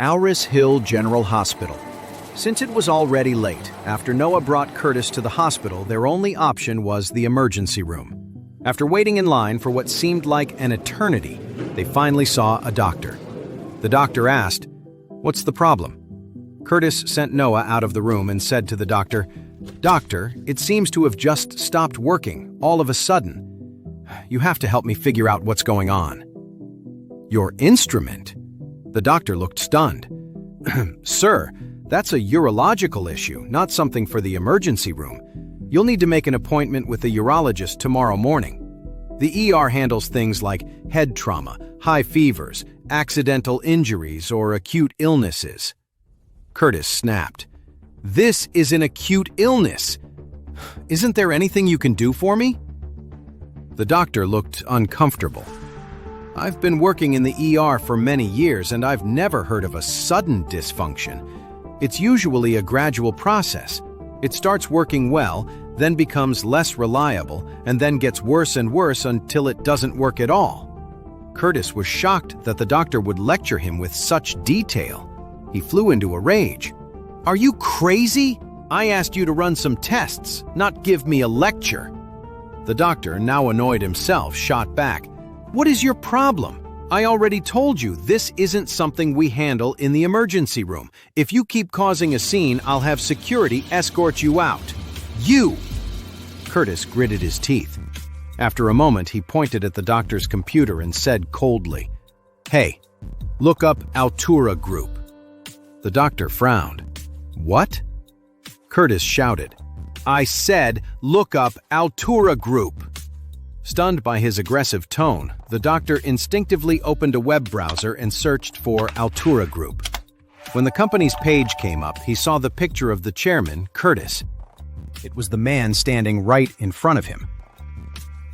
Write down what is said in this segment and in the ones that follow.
Auris Hill General Hospital. Since it was already late, after Noah brought Curtis to the hospital, their only option was the emergency room. After waiting in line for what seemed like an eternity, they finally saw a doctor. The doctor asked, "What's the problem?" Curtis sent Noah out of the room and said to the doctor, "Doctor, it seems to have just stopped working, all of a sudden. You have to help me figure out what's going on." "Your instrument?" The doctor looked stunned. "Sir, that's a urological issue, not something for the emergency room. You'll need to make an appointment with the urologist tomorrow morning. The ER handles things like head trauma, high fevers, accidental injuries, or acute illnesses." Curtis snapped. "This is an acute illness. Isn't there anything you can do for me?" The doctor looked uncomfortable. "I've been working in the ER for many years, and I've never heard of a sudden dysfunction. It's usually a gradual process. It starts working well, then becomes less reliable, and then gets worse and worse until it doesn't work at all." Curtis was shocked that the doctor would lecture him with such detail. He flew into a rage. "Are you crazy? I asked you to run some tests, not give me a lecture." The doctor, now annoyed himself, shot back, "What is your problem? I already told you this isn't something we handle in the emergency room. If you keep causing a scene, I'll have security escort you out. You!" Curtis gritted his teeth. After a moment, he pointed at the doctor's computer and said coldly, "Hey, look up Altura Group." The doctor frowned. "What?" Curtis shouted, "I said, look up Altura Group." Stunned by his aggressive tone, the doctor instinctively opened a web browser and searched for Altura Group. When the company's page came up, he saw the picture of the chairman, Curtis. It was the man standing right in front of him.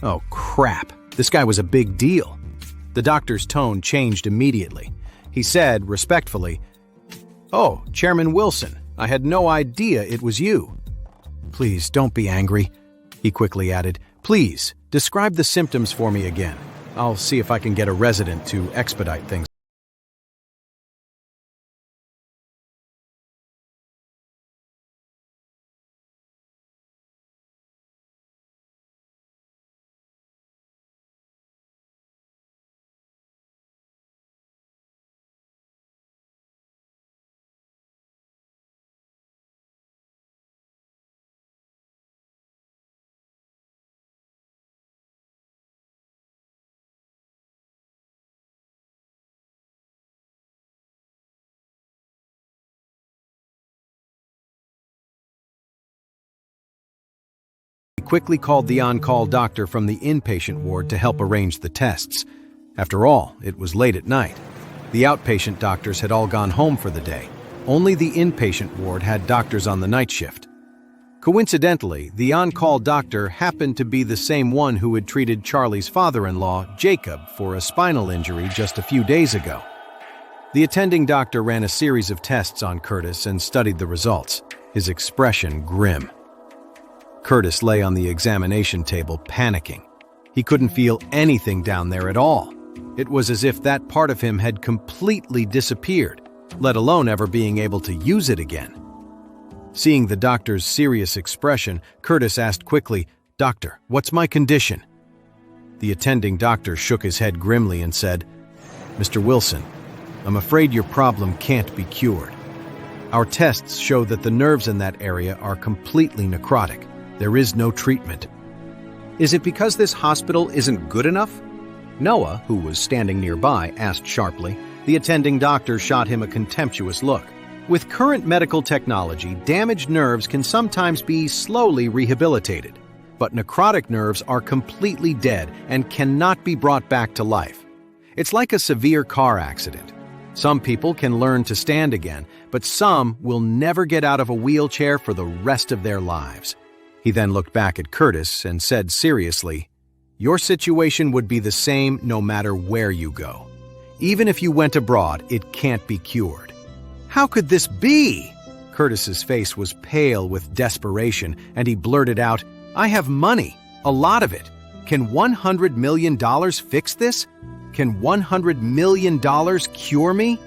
Oh, crap. This guy was a big deal. The doctor's tone changed immediately. He said, respectfully, "Oh, Chairman Wilson, I had no idea it was you." "Please, don't be angry," he quickly added. "Please, describe the symptoms for me again. I'll see if I can get a resident to expedite things." Quickly called the on-call doctor from the inpatient ward to help arrange the tests. After all, it was late at night. The outpatient doctors had all gone home for the day. Only the inpatient ward had doctors on the night shift. Coincidentally, the on-call doctor happened to be the same one who had treated Charlie's father-in-law, Jacob, for a spinal injury just a few days ago. The attending doctor ran a series of tests on Curtis and studied the results, his expression grim. Curtis lay on the examination table, panicking. He couldn't feel anything down there at all. It was as if that part of him had completely disappeared, let alone ever being able to use it again. Seeing the doctor's serious expression, Curtis asked quickly, "Doctor, what's my condition?" The attending doctor shook his head grimly and said, "Mr. Wilson, I'm afraid your problem can't be cured. Our tests show that the nerves in that area are completely necrotic. There is no treatment." "Is it because this hospital isn't good enough?" Noah, who was standing nearby, asked sharply. The attending doctor shot him a contemptuous look. "With current medical technology, damaged nerves can sometimes be slowly rehabilitated. But necrotic nerves are completely dead and cannot be brought back to life. It's like a severe car accident. Some people can learn to stand again, but some will never get out of a wheelchair for the rest of their lives." He then looked back at Curtis and said seriously, "Your situation would be the same no matter where you go. Even if you went abroad, it can't be cured." "How could this be?" Curtis's face was pale with desperation, and he blurted out, "I have money, a lot of it. Can $100 million fix this? Can $100 million cure me?"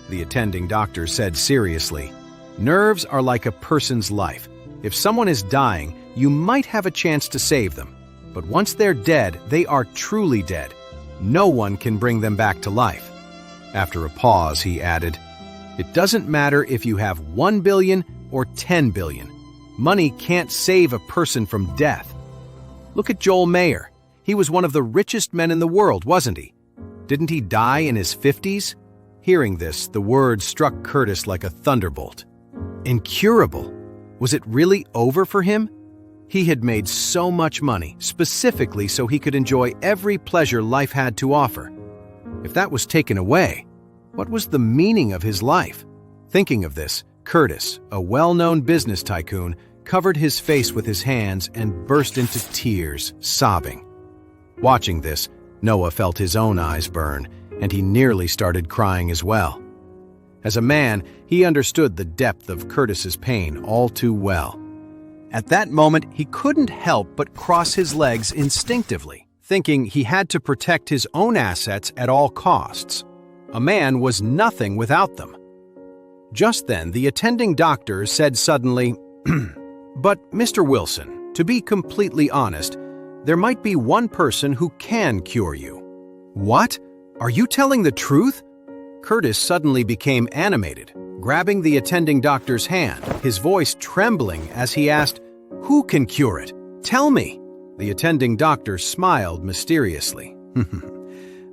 the attending doctor said seriously. "Nerves are like a person's life. If someone is dying, you might have a chance to save them. But once they're dead, they are truly dead. No one can bring them back to life." After a pause, he added, "It doesn't matter if you have 1 billion or 10 billion. Money can't save a person from death. Look at Joel Mayer. He was one of the richest men in the world, wasn't he? Didn't he die in his 50s? Hearing this, the words struck Curtis like a thunderbolt. Incurable? Was it really over for him? He had made so much money, specifically so he could enjoy every pleasure life had to offer. If that was taken away, what was the meaning of his life? Thinking of this, Curtis, a well-known business tycoon, covered his face with his hands and burst into tears, sobbing. Watching this, Noah felt his own eyes burn, and he nearly started crying as well. As a man, he understood the depth of Curtis's pain all too well. At that moment, he couldn't help but cross his legs instinctively, thinking he had to protect his own assets at all costs. A man was nothing without them. Just then, the attending doctor said suddenly, "But, Mr. Wilson, to be completely honest, there might be one person who can cure you." "What? Are you telling the truth?" Curtis suddenly became animated, grabbing the attending doctor's hand, his voice trembling as he asked, "Who can cure it? Tell me." The attending doctor smiled mysteriously.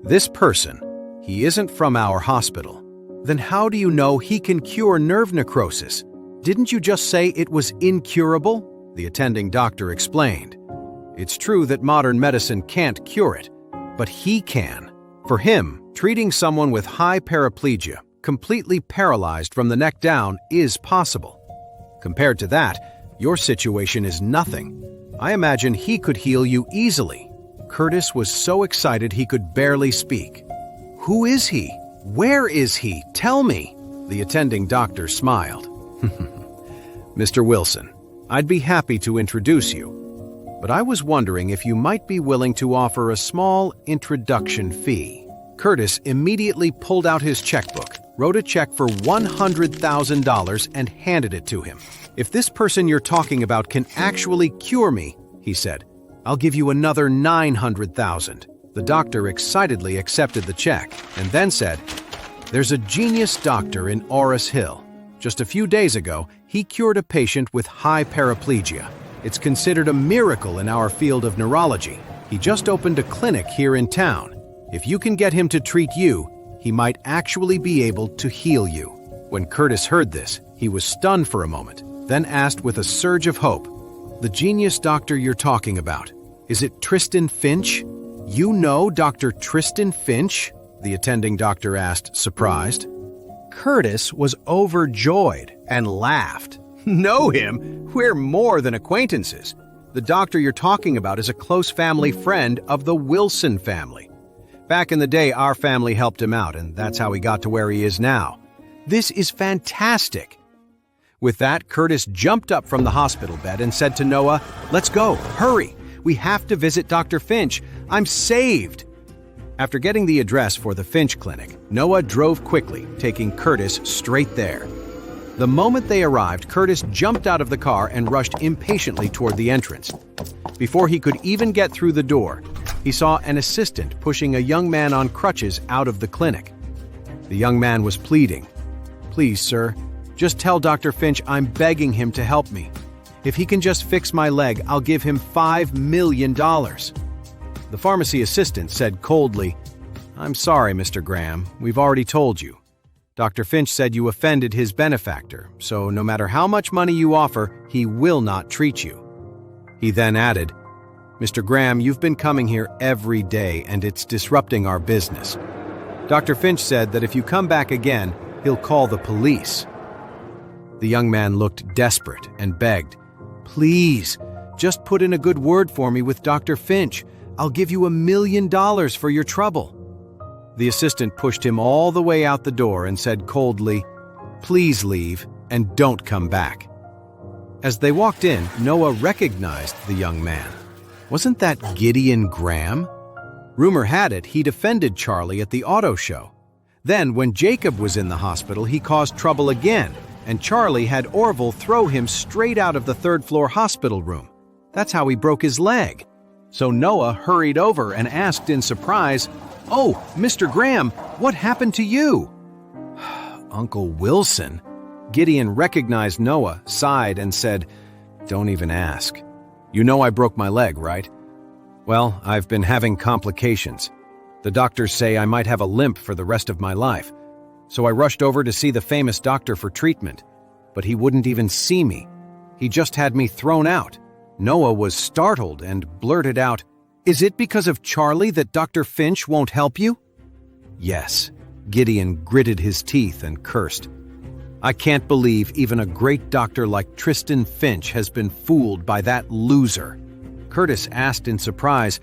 "This person, he isn't from our hospital. Then how do you know he can cure nerve necrosis? Didn't you just say it was incurable?" The attending doctor explained. "It's true that modern medicine can't cure it, but he can. For him, treating someone with high paraplegia, completely paralyzed from the neck down, is possible. Compared to that, your situation is nothing. I imagine he could heal you easily." Curtis was so excited he could barely speak. "Who is he? Where is he? Tell me." The attending doctor smiled. "Mr. Wilson, I'd be happy to introduce you, but I was wondering if you might be willing to offer a small introduction fee." Curtis immediately pulled out his checkbook, wrote a check for $100,000 and handed it to him. "If this person you're talking about can actually cure me," he said, "I'll give you another $900,000. The doctor excitedly accepted the check and then said, "There's a genius doctor in Orris Hill. Just a few days ago, he cured a patient with high paraplegia. It's considered a miracle in our field of neurology. He just opened a clinic here in town. If you can get him to treat you, he might actually be able to heal you." When Curtis heard this, he was stunned for a moment, then asked with a surge of hope, "The genius doctor you're talking about, is it Tristan Finch?" "You know Dr. Tristan Finch?" the attending doctor asked, surprised. Curtis was overjoyed and laughed. "Know him? We're more than acquaintances. The doctor you're talking about is a close family friend of the Wilson family. Back in the day, our family helped him out, and that's how he got to where he is now. This is fantastic." With that, Curtis jumped up from the hospital bed and said to Noah, "Let's go, hurry. We have to visit Dr. Finch. I'm saved." After getting the address for the Finch clinic, Noah drove quickly, taking Curtis straight there. The moment they arrived, Curtis jumped out of the car and rushed impatiently toward the entrance. Before he could even get through the door, he saw an assistant pushing a young man on crutches out of the clinic. The young man was pleading, "Please, sir, just tell Dr. Finch I'm begging him to help me. If he can just fix my leg, I'll give him $5 million. The pharmacy assistant said coldly, "I'm sorry, Mr. Graham, we've already told you. Dr. Finch said you offended his benefactor, so no matter how much money you offer, he will not treat you." He then added, "Mr. Graham, you've been coming here every day and it's disrupting our business. Dr. Finch said that if you come back again, he'll call the police." The young man looked desperate and begged, "Please, just put in a good word for me with Dr. Finch. I'll give you $1 million for your trouble." The assistant pushed him all the way out the door and said coldly, "Please leave and don't come back." As they walked in, Noah recognized the young man. Wasn't that Gideon Graham? Rumor had it he'd offended Charlie at the auto show. Then, when Jacob was in the hospital, he caused trouble again, and Charlie had Orville throw him straight out of the third-floor hospital room. That's how he broke his leg. So Noah hurried over and asked in surprise, "Oh, Mr. Graham, what happened to you?" Uncle Wilson? Gideon recognized Noah, sighed, and said, "Don't even ask. You know I broke my leg, right? Well, I've been having complications. The doctors say I might have a limp for the rest of my life. So I rushed over to see the famous doctor for treatment. But he wouldn't even see me. He just had me thrown out." Noah was startled and blurted out, "Is it because of Charlie that Dr. Finch won't help you?" "Yes." Gideon gritted his teeth and cursed. "I can't believe even a great doctor like Tristan Finch has been fooled by that loser." Curtis asked in surprise,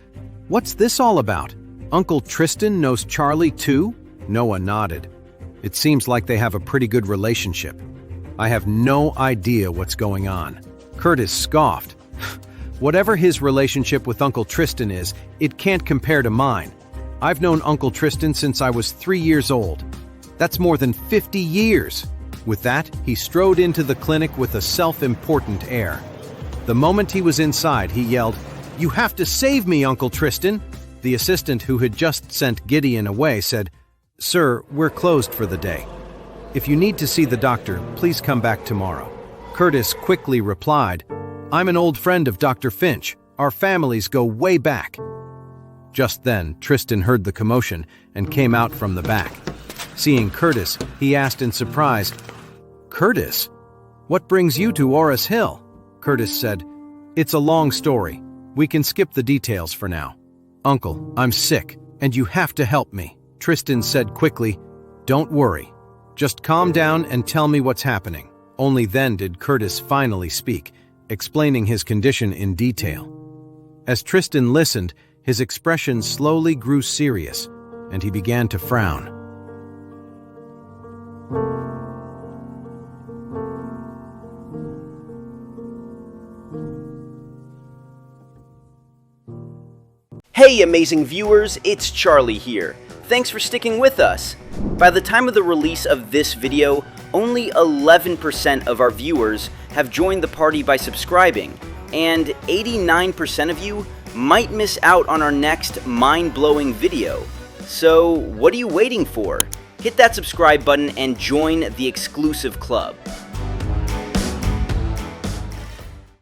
"What's this all about? Uncle Tristan knows Charlie too?" Noah nodded. "It seems like they have a pretty good relationship. I have no idea what's going on." Curtis scoffed. "Whatever his relationship with Uncle Tristan is, it can't compare to mine. I've known Uncle Tristan since I was 3 years old. That's more than 50 years. With that, he strode into the clinic with a self-important air. The moment he was inside, he yelled, "You have to save me, Uncle Tristan!" The assistant who had just sent Gideon away said, "Sir, we're closed for the day. If you need to see the doctor, please come back tomorrow." Curtis quickly replied, "I'm an old friend of Dr. Finch. Our families go way back." Just then, Tristan heard the commotion and came out from the back. Seeing Curtis, he asked in surprise, "Curtis, what brings you to Orris Hill?" Curtis said, "It's a long story. We can skip the details for now. Uncle, I'm sick, and you have to help me." Tristan said quickly, "Don't worry. Just calm down and tell me what's happening." Only then did Curtis finally speak, explaining his condition in detail. As Tristan listened, his expression slowly grew serious, and he began to frown. Hey amazing viewers, it's Charlie here. Thanks for sticking with us. By the time of the release of this video, only 11% of our viewers have joined the party by subscribing, and 89% of you might miss out on our next mind-blowing video. So what are you waiting for? Hit that subscribe button and join the exclusive club.